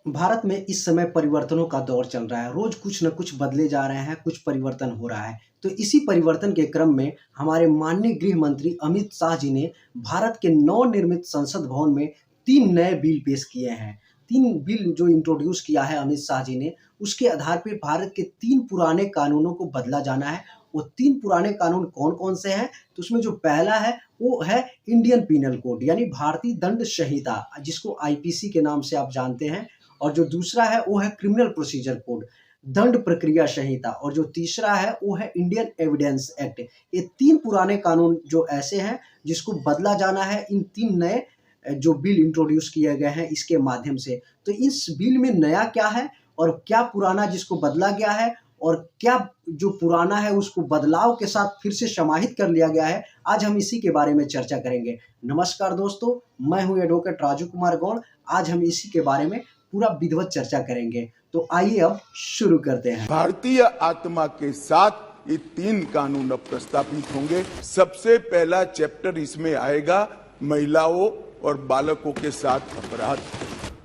भारत में इस समय परिवर्तनों का दौर चल रहा है। रोज कुछ न कुछ बदले जा रहे हैं, कुछ परिवर्तन हो रहा है। तो इसी परिवर्तन के क्रम में हमारे माननीय गृह मंत्री अमित शाह जी ने भारत के नवनिर्मित संसद भवन में 3 नए बिल पेश किए हैं। 3 बिल जो इंट्रोड्यूस किया है अमित शाह जी ने, उसके आधार पे भारत के 3 पुराने कानूनों को बदला जाना है। वो 3 पुराने कानून कौन-कौन से हैं? तो उसमें जो पहला है, वो है इंडियन पीनल कोड यानी भारतीय दंड संहिता, जिसको आईपीसी के नाम से आप जानते हैं। और जो दूसरा है वो है क्रिमिनल प्रोसीजर कोड, दंड प्रक्रिया संहिता। और जो तीसरा है वो है इंडियन एविडेंस एक्ट। ये 3 पुराने कानून जो ऐसे हैं जिसको बदला जाना है इन 3 नए जो बिल इंट्रोड्यूस किए गए हैं इसके माध्यम से। तो इस बिल में नया क्या है और क्या पुराना जिसको बदला गया है और क्या जो पुराना है उसको बदलाव के साथ फिर से समाहित कर लिया गया है, आज हम इसी के बारे में चर्चा करेंगे। नमस्कार दोस्तों, मैं हूं एडवोकेट राजू कुमार गौड़। आज हम इसी के बारे में पूरा विधिवत चर्चा करेंगे। तो आइए अब शुरू करते हैं। भारतीय आत्मा के साथ ये 3 कानून अब प्रस्तावित होंगे। सबसे पहला चैप्टर इसमें आएगा महिलाओं और बालकों के साथ अपराध।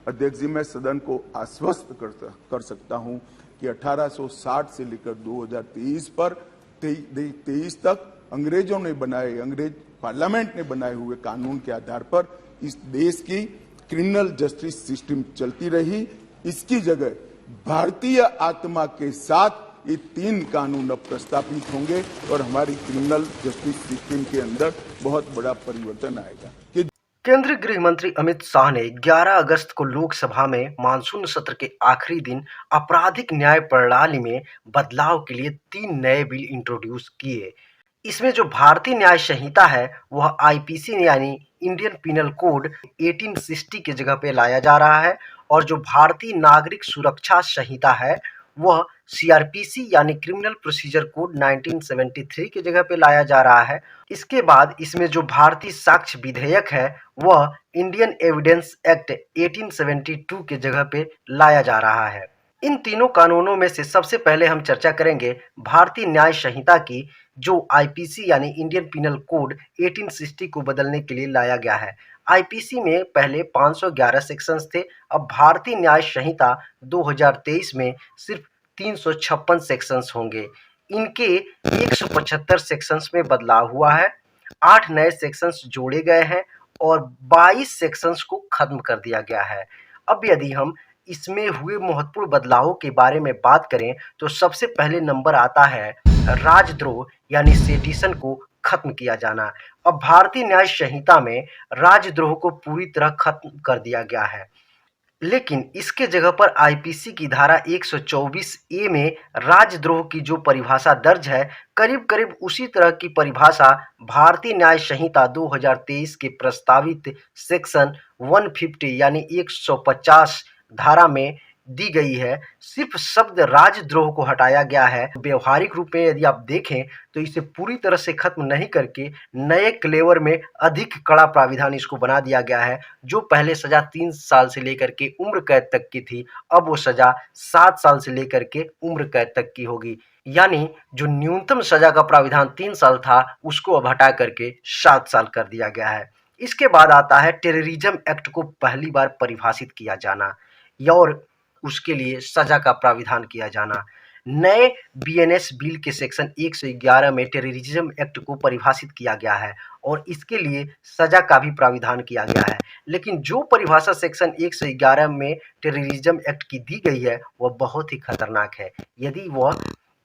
अध्यक्ष जी, मैं सदन को आश्वस्त कर सकता हूं कि 1860 से लेकर 2023 पर 23 तक अंग्रेजों ने बनाए, अंग्रेज पार्लियामेंट ने बनाए हुए कानून के आधार पर इस देश की क्रिमिनल जस्टिस सिस्टम चलती रही। इसकी जगह भारतीय आत्मा के साथ ये 3 कानून अब प्रस्तावित होंगे और हमारी क्रिमिनल जस्टिस सिस्टम के अंदर बहुत बड़ा परिवर्तन आएगा। केंद्रीय गृह मंत्री अमित शाह ने 11 अगस्त को लोकसभा में मानसून सत्र के आखिरी दिन आपराधिक न्याय प्रणाली में बदलाव के लिए 3 नए बिल इंट्रोड्यूस किए। इसमें जो भारतीय न्याय संहिता है वह आईपीसी यानी इंडियन पिनल कोड 1860 की जगह पे लाया जा रहा है और जो भारतीय नागरिक सुरक्षा संहिता है वह सीआरपीसी यानी क्रिमिनल प्रोसीजर कोड 1973 की जगह पे लाया जा रहा है। इसके बाद इसमें जो भारतीय साक्ष्य विधेयक है वह इंडियन एविडेंस एक्ट 1872 के जगह पे लाया जा रहा है। इन तीनों कानूनों में से सबसे पहले हम चर्चा करेंगे भारतीय न्याय संहिता की, जो आईपीसी यानी इंडियन पिनल कोड 1860 को बदलने के लिए लाया गया है। आईपीसी में पहले 511 सेक्शंस थे, अब भारतीय न्याय संहिता 2023 में सिर्फ 356 सेक्शंस होंगे। इनके 175 सेक्शंस में बदलाव हुआ है, 8 नए सेक्शंस जोड़े गए हैं और 22 सेक्शंस को खत्म कर दिया गया है। अब यदि हम इसमें हुए महत्वपूर्ण बदलावों के बारे में बात करें तो सबसे पहले नंबर आता है राजद्रोह यानी सेडिशन को खत्म किया जाना। अब भारतीय न्याय संहिता में राजद्रोह को पूरी तरह खत्म कर दिया गया है, लेकिन इसके जगह पर आईपीसी की धारा 124 ए में राजद्रोह की जो परिभाषा दर्ज है, करीब करीब उसी तरह की परिभाषा भारतीय न्याय संहिता 2023 के प्रस्तावित सेक्शन 150 यानी 150 धारा में दी गई है। सिर्फ शब्द राजद्रोह को हटाया गया है। व्यवहारिक रूप में यदि आप देखें तो इसे पूरी तरह से खत्म नहीं करके नए क्लेवर में अधिक कड़ा प्राविधान इसको बना दिया गया है। जो पहले सजा 3 साल से लेकर के उम्र कैद तक की थी, अब वो सजा 7 साल से लेकर के उम्र कैद तक की होगी। यानी जो न्यूनतम सजा का प्राविधान 3 साल था उसको अब हटा करके 7 साल कर दिया गया है। इसके बाद आता है टेररिज्म एक्ट को पहली बार परिभाषित किया जाना और उसके लिए सजा का प्राविधान किया जाना। नए बीएनएस बिल के सेक्शन 111 में टेररिज्म एक्ट को परिभाषित किया गया है और इसके लिए सजा का भी प्राविधान किया गया है। लेकिन जो परिभाषा सेक्शन 111 में टेररिज्म एक्ट की दी गई है वह बहुत ही खतरनाक है। यदि वह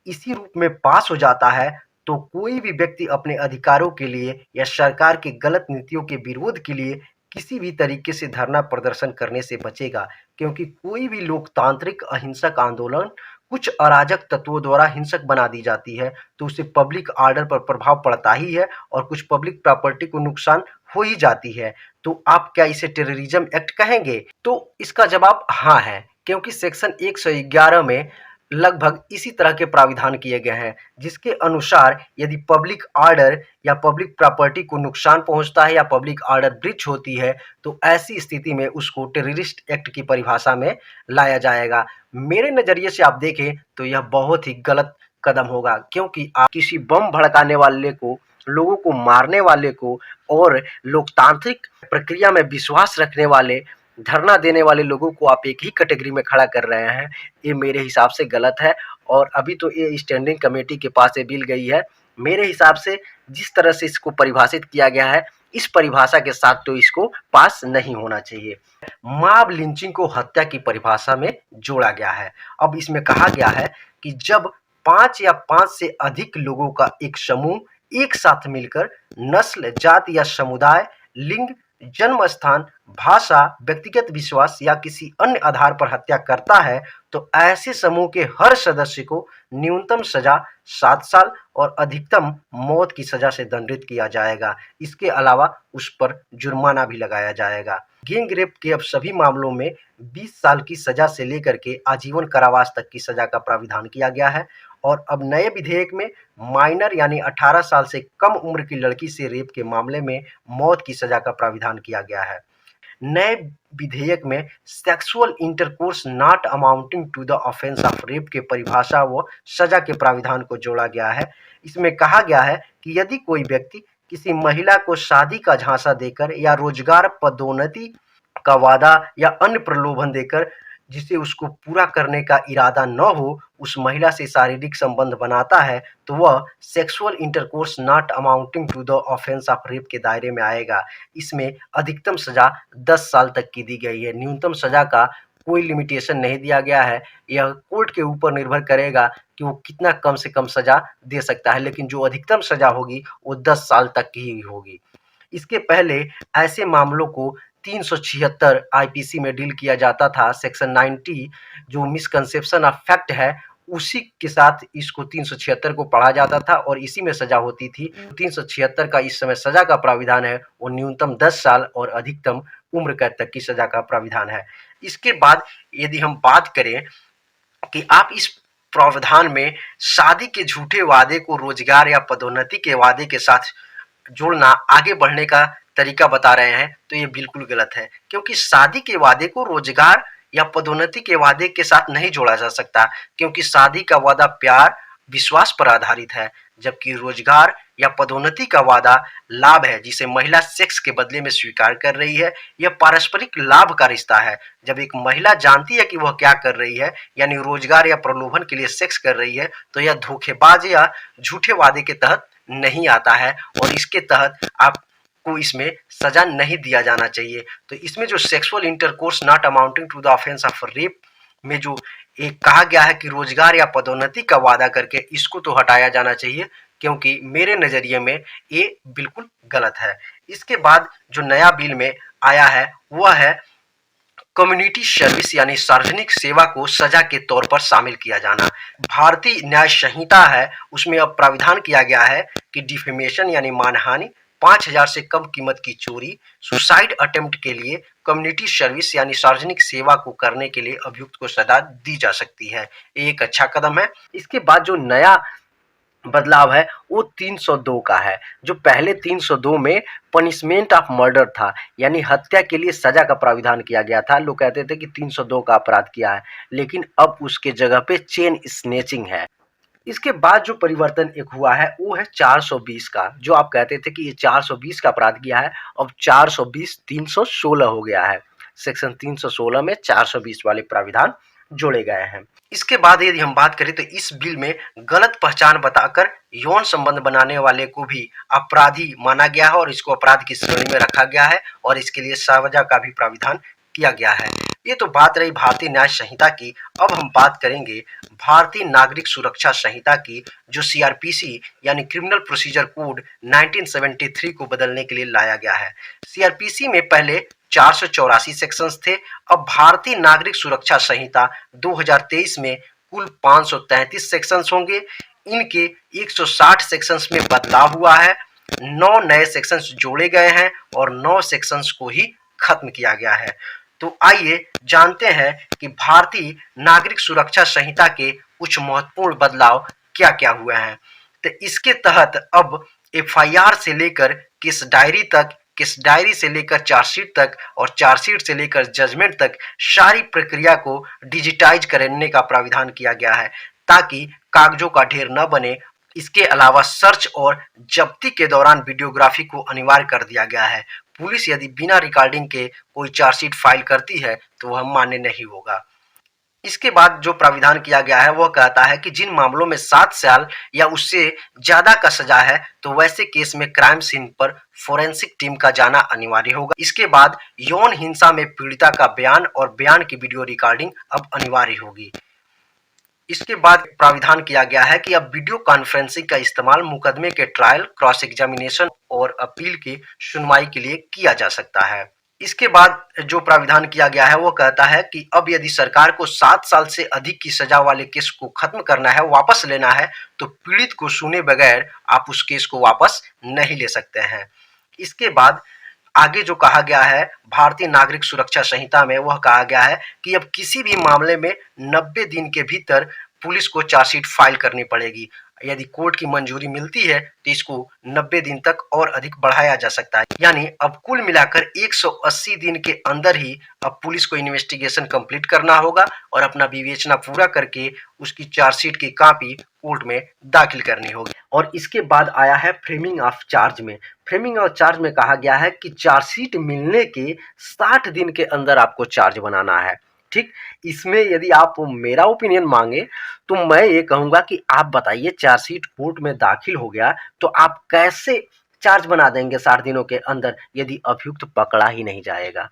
इसी रूप में पास हो जाता है तो कोई भी व्यक्ति अपने अधिकारों के लिए या सरकार के गलत नीतियों के विरोध के लिए किसी भी तरीके से धरना प्रदर्शन करने से बचेगा, क्योंकि कोई भी लोकतांत्रिक अहिंसक आंदोलन कुछ अराजक तत्वों द्वारा हिंसक बना दी जाती है तो उससे पब्लिक ऑर्डर पर प्रभाव पड़ता ही है और कुछ पब्लिक प्रॉपर्टी को नुकसान हो ही जाती है। तो आप क्या इसे टेररिज्म एक्ट कहेंगे? तो इसका जवाब हाँ है, क्योंकि सेक्शन 111 में लगभग इसी तरह के प्राविधान किए गए हैं, जिसके अनुसार यदि पब्लिक ऑर्डर या पब्लिक प्रॉपर्टी को नुकसान पहुंचता है या पब्लिक ऑर्डर ब्रीच होती है तो ऐसी स्थिति में उसको टेररिस्ट एक्ट की परिभाषा में लाया जाएगा। मेरे नज़रिए से आप देखें तो यह बहुत ही गलत कदम होगा, क्योंकि आप किसी बम भड़काने वाले को, लोगों को मारने वाले को और लोकतांत्रिक प्रक्रिया में विश्वास रखने वाले धरना देने वाले लोगों को आप एक ही कैटेगरी में खड़ा कर रहे हैं, ये मेरे हिसाब से गलत है। और अभी तो ये स्टैंडिंग कमेटी के पास ये बिल गई है। मेरे हिसाब से जिस तरह से इसको परिभाषित किया गया है, इस परिभाषा के साथ तो इसको पास नहीं होना चाहिए। मॉब लिंचिंग को हत्या की परिभाषा में जोड़ा गया है। अब इसमें कहा गया है कि जब 5 या 5 से अधिक लोगों का एक समूह एक साथ मिलकर नस्ल, जाति या समुदाय, लिंग, जन्म स्थान, भाषा, व्यक्तिगत विश्वास या किसी अन्य आधार पर हत्या करता है, तो ऐसे समूह के हर सदस्य को न्यूनतम सजा 7 साल और अधिकतम मौत की सजा से दंडित किया जाएगा। इसके अलावा उस पर जुर्माना भी लगाया जाएगा। गैंग रेप के अब सभी मामलों में 20 साल की सजा से लेकर के आजीवन कारावास तक की सजा का प्राविधान किया गया है। और अब नए विधेयक में माइनर यानी 18 साल से कम उम्र की लड़की से रेप के मामले में मौत की सजा का प्राविधान किया गया है। नए विधेयक में sexual intercourse not amounting to the offence of rape के परिभाषा व सजा के प्राविधान को जोड़ा गया है। इसमें कहा गया है कि यदि कोई व्यक्ति किसी महिला को शादी का झांसा देकर या रोजगार, पदोन्नति का वादा या अन्य प्रलोभन देकर जिसे उसको पूरा करने का इरादा न हो, उस महिला से शारीरिक संबंध बनाता है, तो वह sexual intercourse not amounting to the offence of rape के दायरे में आएगा। इसमें अधिकतम सजा 10 साल तक की दी गई है। न्यूनतम सजा का कोई लिमिटेशन नहीं दिया गया है। यह कोर्ट के ऊपर निर्भर करेगा कि वो कितना कम से कम सजा दे सकता है, लेकिन जो अधिकतम सजा होगी वो 10 साल तक की ही होगी। इसके पहले ऐसे मामलों को 376 आईपीसी में डील किया जाता था। सेक्शन 90 जो मिसकंसेप्शन ऑफ फैक्ट है, उसी के साथ इसको 376 को पढ़ा जाता था और इसी में सजा होती थी। 376 का इस समय सजा का प्राविधान है वो न्यूनतम 10 साल और अधिकतम उम्र कैद तक की सजा का प्राविधान है। इसके बाद यदि हम बात करें कि आप इस प्रावधान में शादी के झूठे वादे को रोजगार या पदोन्नति के वादे के साथ जोड़ना, आगे बढ़ने का तरीका बता रहे हैं, तो ये बिल्कुल गलत है। क्योंकि शादी के वादे को रोजगार या पदोन्नति के वादे के साथ नहीं जोड़ा जा सकता, क्योंकि शादी का वादा प्यार, विश्वास पर आधारित है, जबकि रोजगार या पदोन्नति का वादा लाभ है जिसे महिला सेक्स के बदले में स्वीकार कर रही है। यह पारस्परिक लाभ का रिश्ता है। जब एक महिला जानती है कि वह क्या कर रही है, यानी रोजगार या प्रलोभन के लिए सेक्स कर रही है, तो यह धोखेबाज या झूठे वादे के तहत नहीं आता है और इसके तहत आपको इसमें सजा नहीं दिया जाना चाहिए। तो इसमें जो sexual intercourse not amounting to the offence of rape में जो एक कहा गया है कि रोजगार या पदोन्नति का वादा करके, इसको तो हटाया जाना चाहिए, क्योंकि मेरे नजरिए में ये बिल्कुल गलत है। इसके बाद जो नया बिल में आया है वह है कम्युनिटी सर्विस यानी सार्वजनिक सेवा को सजा के तौर पर शामिल किया जाना। भारतीय न्याय संहिता है उसमें अब प्राविधान किया गया है कि डिफेमेशन यानी मानहानि, 5,000 से कम कीमत की चोरी, सुसाइड अटेम्प्ट के लिए कम्युनिटी सर्विस यानी सार्वजनिक सेवा को करने के लिए अभियुक्त को सजा दी जा सकती है। ये एक अच्छा कदम है। इसके बाद जो नया बदलाव है वो 302 का है। जो पहले 302 में पनिशमेंट ऑफ मर्डर था, यानी हत्या के लिए सजा का प्राविधान किया गया था। लोग कहते थे कि 302 का अपराध किया है, लेकिन अब उसके जगह पे चेन स्नेचिंग है। इसके बाद जो परिवर्तन एक हुआ है वो है 420 का। जो आप कहते थे कि ये 420 का अपराध किया है, अब 420 316 हो गया है। सेक्शन 316 में 420 वाले प्राविधान जोड़े गए हैं। इसके बाद यदि हम बात करें तो इस बिल में गलत पहचान बताकर यौन संबंध बनाने वाले को भी अपराधी माना गया है और इसको अपराध की श्रेणी में रखा गया है और इसके लिए सजा का भी प्राविधान किया गया है। ये तो बात रही भारतीय न्याय संहिता की। अब हम बात करेंगे भारतीय नागरिक सुरक्षा संहिता की, जो सीआरपीसी यानी क्रिमिनल प्रोसीजर कोड 1973 को बदलने के लिए लाया गया है। सीआरपीसी में पहले 484 सेक्शंस थे। अब भारतीय नागरिक सुरक्षा संहिता 2023 में कुल 533 सेक्शंस होंगे। इनके 160 सेक्शंस में बदलाव हुआ है, 9 नए सेक्शंस जोड़े गए हैं और 9 सेक्शंस को ही खत्म किया गया है। तो आइए जानते हैं कि भारतीय नागरिक सुरक्षा संहिता के कुछ महत्वपूर्ण बदलाव क्या क्या हुए हैं। तो इसके तहत अब एफआईआर से लेकर केस डायरी तक, केस डायरी से लेकर चार्जशीट तक और चार्जशीट से लेकर जजमेंट तक सारी प्रक्रिया को डिजिटाइज करने का प्राविधान किया गया है, ताकि कागजों का ढेर न बने। इसके अलावा सर्च और जब्ती के दौरान वीडियोग्राफी को अनिवार्य कर दिया गया है। पुलिस यदि बिना रिकॉर्डिंग के कोई चार्जशीट फाइल करती है तो वह मान्य नहीं होगा। इसके बाद जो प्राविधान किया गया है वह कहता है कि जिन मामलों में 7 साल या उससे ज्यादा का सजा है तो वैसे केस में क्राइम सीन पर फोरेंसिक टीम का जाना अनिवार्य होगा। इसके बाद यौन हिंसा में पीड़िता का बयान और बयान की वीडियो रिकॉर्डिंग अब अनिवार्य होगी। इसके बाद प्राविधान किया गया है कि अब वीडियो कॉन्फ्रेंसिंग का इस्तेमाल मुकदमे के ट्रायल, क्रॉस एग्जामिनेशन और अपील की सुनवाई के लिए किया जा सकता है। इसके बाद जो प्राविधान किया गया है वो कहता है कि अब यदि सरकार को 7 साल से अधिक की सजा वाले केस को खत्म करना है, वापस लेना है, तो पीड़ित को सुने बगैर आप उस केस को वापस नहीं ले सकते हैं। इसके बाद आगे जो कहा गया है भारतीय नागरिक सुरक्षा संहिता में वह कहा गया है कि अब किसी भी मामले में 90 दिन के भीतर पुलिस को चार्जशीट फाइल करनी पड़ेगी। यदि कोर्ट की मंजूरी मिलती है तो इसको 90 दिन तक और अधिक बढ़ाया जा सकता है। यानी अब कुल मिलाकर 180 दिन के अंदर ही अब पुलिस को इन्वेस्टिगेशन कंप्लीट करना होगा और अपना विवेचना पूरा करके उसकी चार्जशीट की कॉपी कोर्ट में दाखिल करनी होगी। और इसके बाद आया है फ्रेमिंग ऑफ चार्ज में। फ्रेमिंग ऑफ चार्ज में कहा गया है कि चार्जशीट मिलने के 60 दिन के अंदर आपको चार्ज बनाना है। ठीक, इसमें यदि आप मेरा ओपिनियन मांगे तो मैं ये कहूंगा कि आप बताइए, चार्जशीट कोर्ट में दाखिल हो गया तो आप कैसे चार्ज बना देंगे 60 दिनों के अंदर यदि अभियुक्त पकड़ा ही नहीं जाएगा।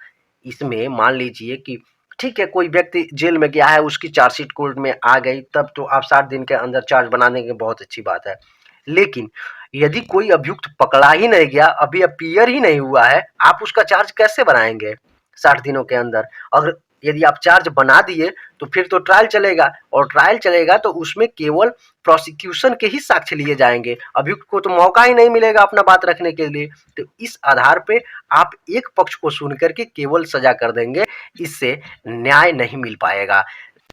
इसमें मान लीजिए कि ठीक है, कोई व्यक्ति जेल में गया है, उसकी चार्जशीट कोर्ट में आ गई, तब तो आप 60 दिन के अंदर चार्ज बना देंगे, बहुत अच्छी बात है। लेकिन यदि कोई अभियुक्त पकड़ा ही नहीं गया, अभी अपीयर ही नहीं हुआ है, आप उसका चार्ज कैसे बनाएंगे 60 दिनों के अंदर? अगर यदि आप चार्ज बना दिए तो फिर तो ट्रायल चलेगा, और ट्रायल चलेगा तो उसमें केवल प्रोसिक्यूशन के ही साक्ष्य लिए जाएंगे, अभियुक्त को तो मौका ही नहीं मिलेगा अपना बात रखने के लिए। तो इस आधार पे आप एक पक्ष को सुन करके केवल सजा कर देंगे, इससे न्याय नहीं मिल पाएगा।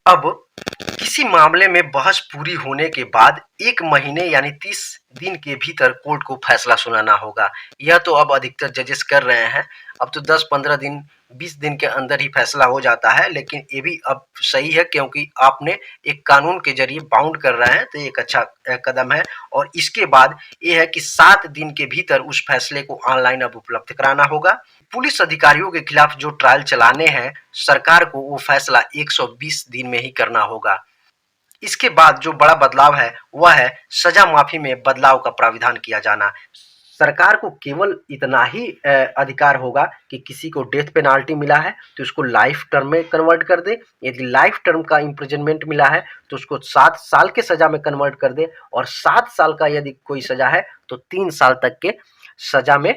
अब किसी मामले में बहस पूरी होने के बाद 1 महीने यानी 30 दिन के भीतर कोर्ट को फैसला सुनाना होगा। यह तो अब अधिकतर जजेस कर रहे हैं, अब तो 10-15 दिन 20 दिन के अंदर ही फैसला हो जाता है, लेकिन ये भी अब सही है क्योंकि आपने एक कानून के जरिए बाउंड कर रहे हैं, तो एक अच्छा कदम है। और इसके बाद ये है कि 7 दिन के भीतर उस फैसले को ऑनलाइन अब उपलब्ध कराना होगा। पुलिस अधिकारियों के खिलाफ जो ट्रायल चलाने हैं, सरकार को वो फैसला 120 दिन में ही करना होगा। इसके बाद जो बड़ा बदलाव है वह है सजा माफी में बदलाव का प्राविधान किया जाना। सरकार को केवल इतना ही अधिकार होगा कि किसी को डेथ पेनाल्टी मिला है तो उसको लाइफ टर्म में कन्वर्ट कर दे, यदि लाइफ टर्म का इम्प्रिजनमेंट मिला है तो उसको 7 साल के सजा में कन्वर्ट कर दे, और 7 साल का यदि कोई सजा है तो 3 साल तक के सजा में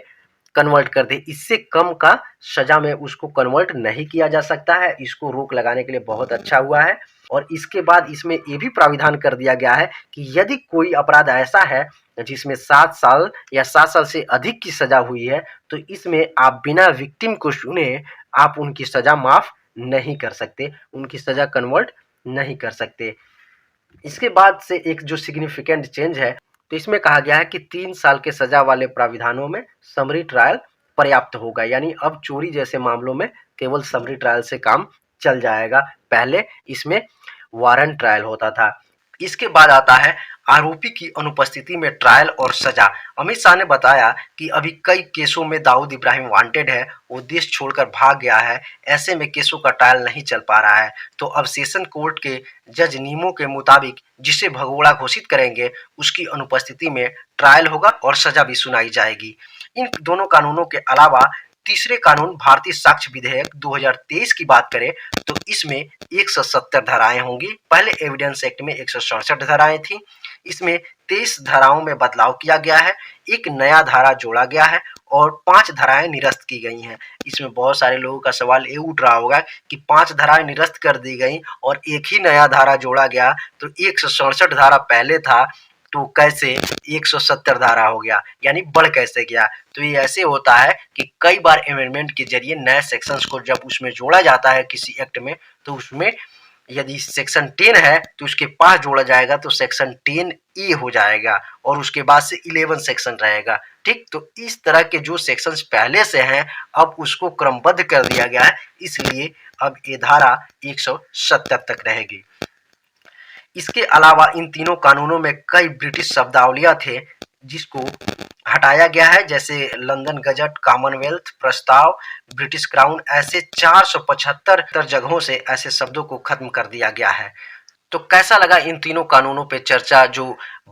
कन्वर्ट कर दे। इससे कम का सजा में उसको कन्वर्ट नहीं किया जा सकता है। इसको रोक लगाने के लिए बहुत अच्छा हुआ है। और इसके बाद इसमें ये भी प्राविधान कर दिया गया है कि यदि कोई अपराध ऐसा है जिसमें 7 साल या 7 साल से अधिक की सजा हुई है तो इसमें आप बिना विक्टिम को सुने आप उनकी सजा माफ नहीं कर सकते, उनकी सजा कन्वर्ट नहीं कर सकते। इसके बाद से एक जो सिग्निफिकेंट चेंज है तो इसमें कहा गया है कि 3 साल के सजा वाले प्राविधानों में समरी ट्रायल पर्याप्त होगा, यानी अब चोरी जैसे मामलों में केवल समरी ट्रायल से काम चल जाएगा। पहले इसमें वारंट ट्रायल होता था। इसके बाद आता है आरोपी की अनुपस्थिति में ट्रायल और सजा। अमित शाह ने बताया कि अभी कई केसों में दाऊद इब्राहिम वांटेड है, वो देश छोड़कर भाग गया है, ऐसे में केसों का ट्रायल नहीं चल पा रहा है। तो अब सेशन कोर्ट के जज नियमों के मुताबिक जिसे भगोड़ा घोषित करेंगे उसकी अनुपस्थिति में ट्रायल होगा और सजा भी सुनाई जाएगी। इन दोनों कानूनों के अलावा तीसरे कानून भारतीय साक्ष्य विधेयक 2023 की बात करें तो इसमें 170 धाराएं होंगी। पहले एविडेंस एक्ट में 167 धाराएं थी, इसमें 23 धाराओं में बदलाव किया गया है, एक नया धारा जोड़ा गया है और 5 धाराएं निरस्त की गई हैं। इसमें बहुत सारे लोगों का सवाल ये उठ रहा होगा कि 5 धाराएं निरस्त कर दी गई और एक ही नया धारा जोड़ा गया, तो 167 धारा पहले था तो कैसे 170 धारा हो गया, यानी बढ़ कैसे गया? तो ये ऐसे होता है कि कई बार अमेंडमेंट के जरिए नए सेक्शंस को जब उसमें जोड़ा जाता है किसी एक्ट में, तो उसमें यदि सेक्शन 10 है तो उसके पास जोड़ा जाएगा तो सेक्शन 10A हो जाएगा और उसके बाद से 11 सेक्शन रहेगा। ठीक, तो इस तरह के जो सेक्शंस पहले से हैं अब उसको क्रमबद्ध कर दिया गया है, इसलिए अब ये धारा 170 तक रहेगी। इसके अलावा इन तीनों कानूनों में कई ब्रिटिश शब्दावलियां थे जिसको हटाया गया है, जैसे लंदन गजट, कॉमनवेल्थ प्रस्ताव, ब्रिटिश क्राउन, ऐसे 475 जगहों से ऐसे शब्दों को खत्म कर दिया गया है। तो कैसा लगा इन तीनों कानूनों पे चर्चा जो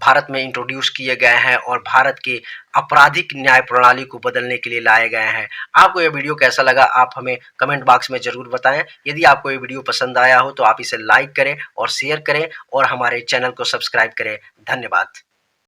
भारत में इंट्रोड्यूस किए गए हैं और भारत के आपराधिक न्याय प्रणाली को बदलने के लिए लाए गए हैं? आपको ये वीडियो कैसा लगा आप हमें कमेंट बॉक्स में ज़रूर बताएं। यदि आपको ये वीडियो पसंद आया हो तो आप इसे लाइक करें और शेयर करें और हमारे चैनल को सब्सक्राइब करें। धन्यवाद।